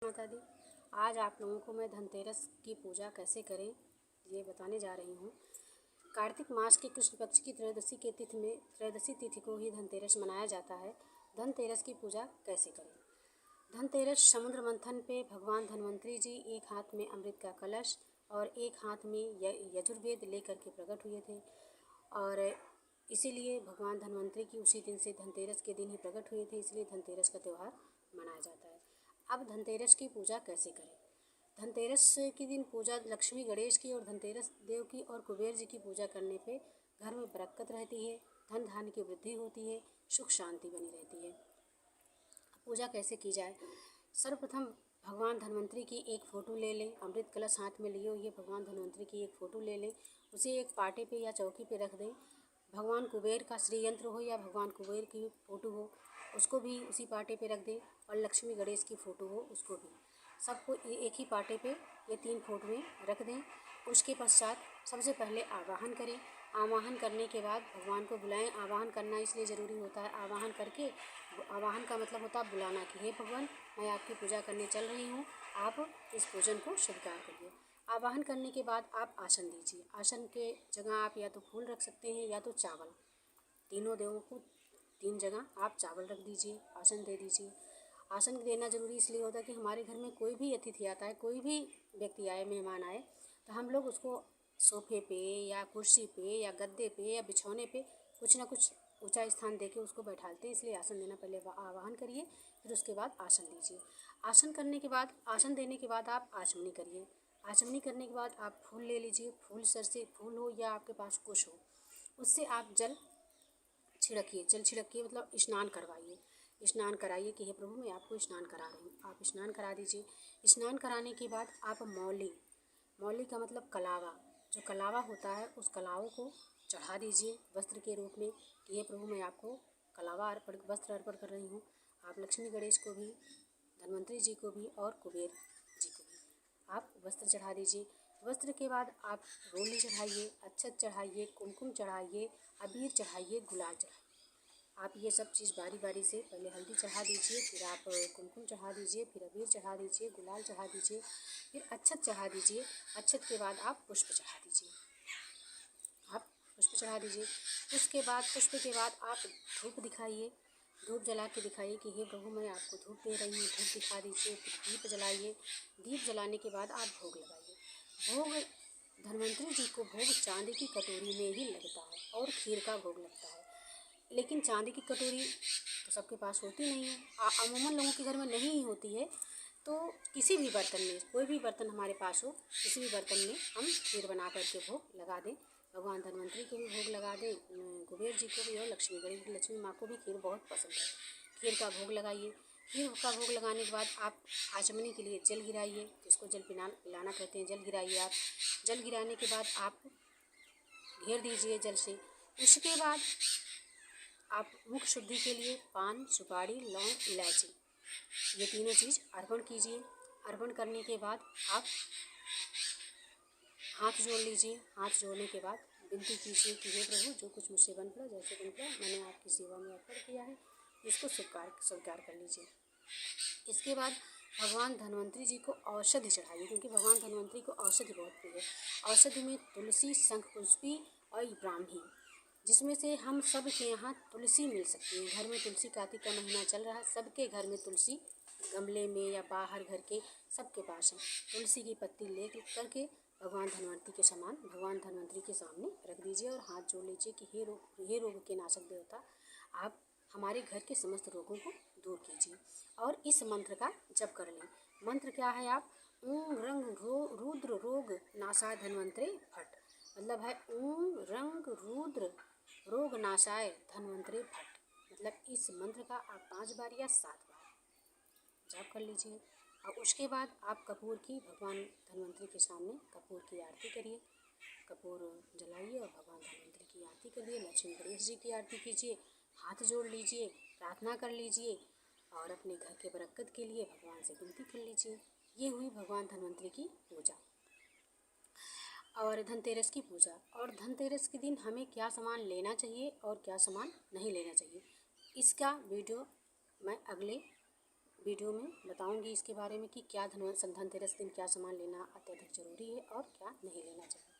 माता दी। आज आप लोगों को मैं धनतेरस की पूजा कैसे करें ये बताने जा रही हूँ। कार्तिक मास के कृष्ण पक्ष की त्रयोदशी के तिथि में त्रयोदशी तिथि को ही धनतेरस मनाया जाता है। धनतेरस की पूजा कैसे करें? धनतेरस समुद्र मंथन पे भगवान धन्वंतरी जी एक हाथ में अमृत का कलश और एक हाथ में यजुर्वेद लेकर के प्रकट हुए थे और इसीलिए भगवान धन्वंतरी की उसी दिन से धनतेरस के दिन ही प्रकट हुए थे, इसलिए धनतेरस का त्यौहार मनाया जाता है। अब धनतेरस की पूजा कैसे करें? धनतेरस के दिन पूजा लक्ष्मी गणेश की और धनतेरस देव की और कुबेर जी की पूजा करने पे घर में बरकत रहती है, धन धान्य की वृद्धि होती है, सुख शांति बनी रहती है। पूजा कैसे की जाए? सर्वप्रथम भगवान धन्वंतरी की एक फ़ोटो ले लें। अमृत कलश हाथ में लिए हुए भगवान धन्वंतरी की एक फ़ोटो ले लें, उसे एक पाटे पे या चौकी पे रख दें। भगवान कुबेर का श्री यंत्र हो या भगवान कुबेर की फ़ोटो हो, उसको भी उसी पाटे पे रख दें और लक्ष्मी गणेश की फ़ोटो हो उसको भी, सबको एक ही पाटे पे ये 3 फोटोएँ रख दें। उसके पश्चात सबसे पहले आवाहन करें। आवाहन करने के बाद भगवान को बुलाएं। आवाहन करना इसलिए ज़रूरी होता है, आवाहन करके आवाहन का मतलब होता है बुलाना कि हे भगवान, मैं आपकी पूजा करने चल रही हूँ, आप इस पूजन को स्वीकार करिए। आवाहन करने के बाद आप आसन दीजिए। आसन के जगह आप या तो फूल रख सकते हैं या तो चावल। तीनों देवों को 3 जगह आप चावल रख दीजिए, आसन दे दीजिए। आसन देना ज़रूरी इसलिए होता है कि हमारे घर में कोई भी अतिथि आता है, कोई भी व्यक्ति आए, मेहमान आए, तो हम लोग उसको सोफे पे या कुर्सी पे या गद्दे पे या बिछौने पे कुछ ना कुछ ऊंचा स्थान देके उसको बैठालते हैं, इसलिए आसन देना पहले आवाहन करिए, फिर उसके बाद आसन दीजिए। आसन करने के बाद, आसन देने के बाद आप आचमनी करिए। आचमनी करने के बाद आप फूल ले लीजिए। फूल सर से फूल हो या आपके पास कुछ हो, उससे आप जल छिड़किए। जल छिड़किए मतलब स्नान करवाइए। स्नान कराइए कि हे प्रभु, मैं आपको स्नान करा रही हूँ। आप स्नान करा दीजिए। स्नान कराने के बाद आप मौली का मतलब कलावा, जो कलावा होता है उस कलावों को चढ़ा दीजिए वस्त्र के रूप में कि हे प्रभु, मैं आपको कलावा अर्पण वस्त्र अर्पण कर रही हूँ। आप लक्ष्मी गणेश को भी, धन्वंतरी जी को भी और कुबेर जी को भी आप वस्त्र चढ़ा दीजिए। वस्त्र के बाद आप रोली चढ़ाइए, अक्षत चढ़ाइए, कुमकुम चढ़ाइए, अबीर चढ़ाइए, गुलाल चढ़ाइए। आप ये सब चीज़ बारी बारी से पहले हल्दी चढ़ा दीजिए, फिर आप कुमकुम चढ़ा दीजिए, फिर अबीर चढ़ा दीजिए, गुलाल चढ़ा दीजिए, फिर अक्षत चढ़ा दीजिए। अक्षत के बाद आप पुष्प चढ़ा दीजिए। आप पुष्प चढ़ा दीजिए। पुष्प के बाद आप धूप दिखाइए। धूप जला के दिखाइए कि हे प्रभु, मैं आपको धूप दे रही हूँ। धूप दिखा दीजिए। फिर दीप जलाइए। दीप जलाने के बाद आप भोग लगाइए। भोग धन्वंतरी जी को भोग चांदी की कटोरी में ही लगता है और खीर का भोग लगता है, लेकिन चांदी की कटोरी तो सबके पास होती नहीं है, अमूमन लोगों के घर में नहीं होती है। तो किसी भी बर्तन में, कोई भी बर्तन हमारे पास हो, किसी भी बर्तन में हम खीर बना करके भोग लगा दें। भगवान धन्वंतरी को भी भोग लगा दें, कुबेर जी को भी और लक्ष्मी माँ को भी खीर बहुत पसंद है। खीर का भोग लगाइए। खीर का भोग लगाने के बाद आप आचमनी के लिए जल गिराइए, जिसको जल पिलाना कहते हैं, जल गिराइए। आप जल गिराने के बाद आप घेर दीजिए जल से। उसके बाद आप मुख शुद्धि के लिए पान, सुपारी, लौंग, इलायची, ये तीनों चीज़ अर्पण कीजिए। अर्पण करने के बाद आप हाथ जोड़ लीजिए। हाथ जोड़ने के बाद विनती कीजिए कि हे प्रभु, जो कुछ मुझसे बन पड़ा, जैसे बन पड़ा, मैंने आपकी सेवा में अर्पण किया है, इसको स्वीकार कर लीजिए। इसके बाद भगवान धन्वंतरी जी को औषधि चढ़ाइए, क्योंकि भगवान धन्वंतरी को औषधि बहुत प्रिय है। औषधि में तुलसी, शंखपुष्पी और ब्राह्मी, जिसमें से हम सब के यहाँ तुलसी मिल सकती है। घर में तुलसी, कार्तिक का महीना चल रहा है, सबके घर में तुलसी गमले में या बाहर घर के सबके पास है। तुलसी की पत्ती ले करके भगवान धन्वंतरी के सामने रख दीजिए और हाथ जोड़ लीजिए कि हे रोग के नाशक देवता, आप हमारे घर के समस्त रोगों को दूर कीजिए और इस मंत्र का जप कर लें। मंत्र क्या है? आप ऊं रंग रुद्र रोग नाशाय धन्वंतरे फट, मतलब है ऊं रंग रुद्र रोग नाशाय धन्वंतरे फट। मतलब इस मंत्र का आप 5 बार या 7 बार जाप कर लीजिए। और उसके बाद आप कपूर की, भगवान धन्वंतरी के सामने कपूर की आरती करिए। कपूर जलाइए और भगवान धन्वंतरी की आरती करिए। लक्ष्मी गणेश जी की आरती कीजिए। हाथ जोड़ लीजिए, प्रार्थना कर लीजिए और अपने घर के बरकत के लिए भगवान से विनती कर लीजिए। ये हुई भगवान धन्वंतरी की पूजा और धनतेरस की पूजा। और धनतेरस के दिन हमें क्या सामान लेना चाहिए और क्या सामान नहीं लेना चाहिए, इसका वीडियो मैं अगले वीडियो में बताऊंगी इसके बारे में कि क्या धनतेरस दिन क्या सामान लेना अत्यधिक ज़रूरी है और क्या नहीं लेना चाहिए।